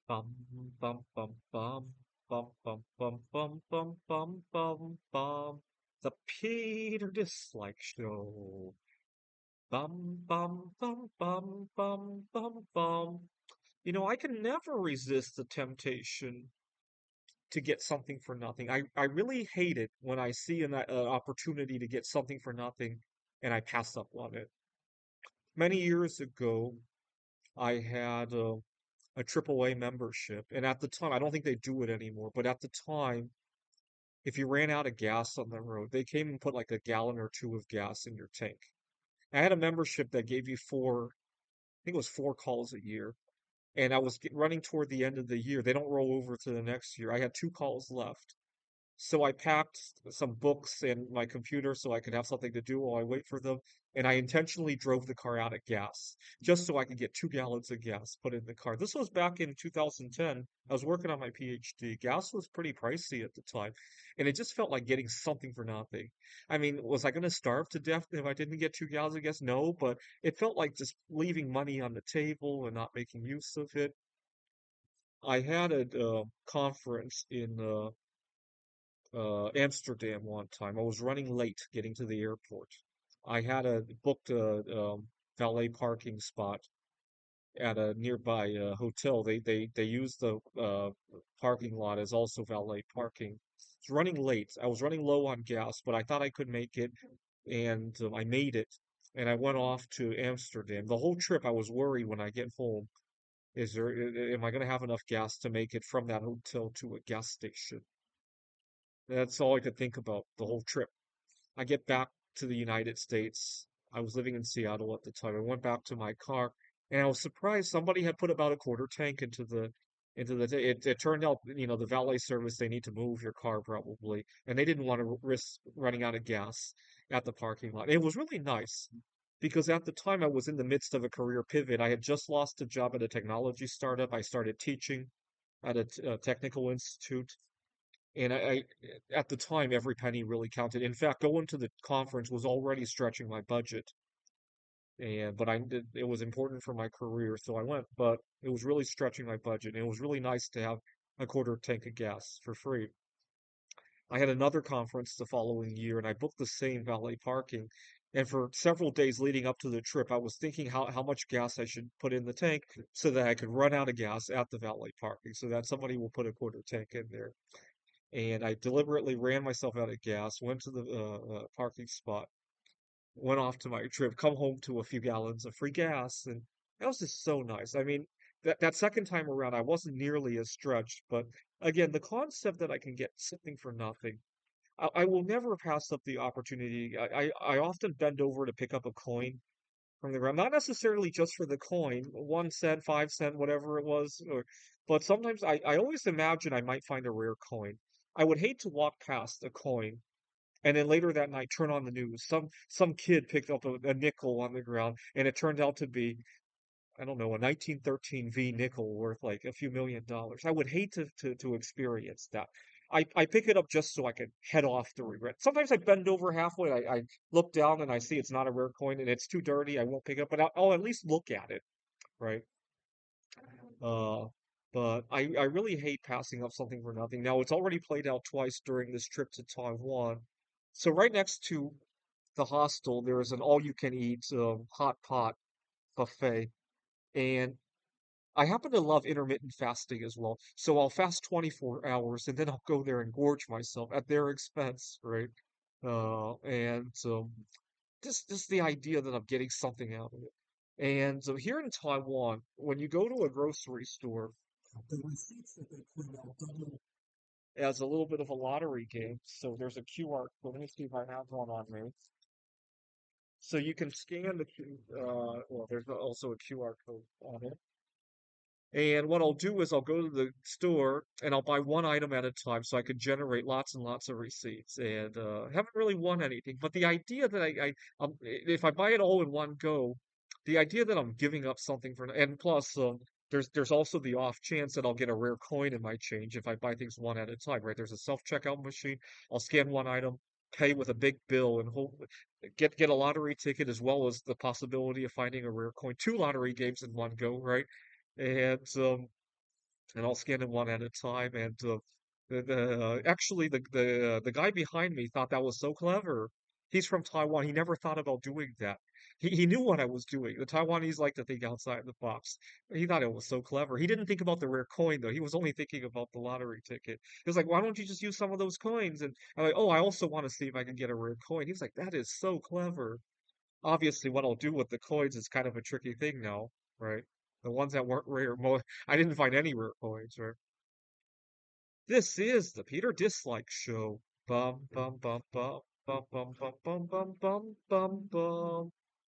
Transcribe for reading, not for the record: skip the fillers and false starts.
Bum bum bum bum bum bum bum bum bum bum bum bum. The Peter Dislike Show. Bum bum bum bum bum bum bum. I can never resist the temptation to get something for nothing. I really hate it when I see an opportunity to get something for nothing and I pass up on it. Many years ago, I had a AAA membership. And at the time, I don't think they do it anymore, but at the time, if you ran out of gas on the road, they came and put like a gallon or two of gas in your tank. I had a membership that gave you I think it was 4 calls a year. And I was running toward the end of the year. They don't roll over to the next year. I had 2 calls left. So I packed some books and my computer so I could have something to do while I wait for them. And I intentionally drove the car out of gas just so I could get 2 gallons of gas put in the car. This was back in 2010. I was working on my PhD. Gas was pretty pricey at the time. And it just felt like getting something for nothing. I mean, was I going to starve to death if I didn't get 2 gallons of gas? No, but it felt like just leaving money on the table and not making use of it. I had a conference in Amsterdam one time. I was running late getting to the airport. I had a booked a valet parking spot at a nearby hotel. They use the parking lot as also valet parking. It's running late. I was running low on gas, but I thought I could make it, and I made it. And I went off to Amsterdam. The whole trip, I was worried when I get home. Am I going to have enough gas to make it from that hotel to a gas station? That's all I could think about the whole trip. I get back to the United States. I was living in Seattle at the time. I went back to my car and I was surprised somebody had put about a quarter tank it turned out, the valet service, they need to move your car probably, and they didn't want to risk running out of gas at the parking lot. It was really nice because at the time I was in the midst of a career pivot. I had just lost a job at a technology startup. I started teaching at a technical institute. And at the time, every penny really counted. In fact, going to the conference was already stretching my budget, it was important for my career, so I went. But it was really stretching my budget, and it was really nice to have a quarter tank of gas for free. I had another conference the following year, and I booked the same valet parking. And for several days leading up to the trip, I was thinking how much gas I should put in the tank so that I could run out of gas at the valet parking, so that somebody will put a quarter tank in there. And I deliberately ran myself out of gas, went to the parking spot, went off to my trip, come home to a few gallons of free gas, and that was just so nice. I mean, that second time around, I wasn't nearly as stretched, but again, the concept that I can get something for nothing, I will never pass up the opportunity. I often bend over to pick up a coin from the ground, not necessarily just for the coin, 1 cent, 5 cent, whatever it was, but sometimes I always imagine I might find a rare coin. I would hate to walk past a coin and then later that night turn on the news. Some kid picked up a nickel on the ground and it turned out to be, I don't know, a 1913 V nickel worth like a few $1 million. I would hate to experience that. I pick it up just so I can head off the regret. Sometimes I bend over halfway. I look down and I see it's not a rare coin and it's too dirty. I won't pick it up, but I'll at least look at it, right? Uh, but I really hate passing up something for nothing. Now, it's already played out twice during this trip to Taiwan. So right next to the hostel, there is an all-you-can-eat hot pot buffet, and I happen to love intermittent fasting as well. So I'll fast 24 hours and then I'll go there and gorge myself at their expense, right? And just the idea that I'm getting something out of it. And so here in Taiwan, when you go to a grocery store, the receipts that they print out double as a little bit of a lottery game. So there's a QR code. Let me see if I have one on me. So you can scan well, there's also a QR code on it. And what I'll do is I'll go to the store and I'll buy one item at a time so I can generate lots and lots of receipts. And haven't really won anything, but the idea that if I buy it all in one go, the idea that I'm giving up something for, and plus there's also the off chance that I'll get a rare coin in my change if I buy things one at a time, right? There's a self-checkout machine. I'll scan one item, pay with a big bill, and hope get a lottery ticket as well as the possibility of finding a rare coin. Two lottery games in one go, right? And and I'll scan them one at a time. And actually the guy behind me thought that was so clever. He's from Taiwan. He never thought about doing that. He knew what I was doing. The Taiwanese like to think outside the box. He thought it was so clever. He didn't think about the rare coin though. He was only thinking about the lottery ticket. He was like, "Why don't you just use some of those coins?" And I'm like, "Oh, I also want to see if I can get a rare coin." He was like, "That is so clever." Obviously, what I'll do with the coins is kind of a tricky thing now, right? The ones that weren't rare, I didn't find any rare coins, right? This is the Peter Dislike Show. Bum bum bum bum bum bum bum bum bum bum bum bum.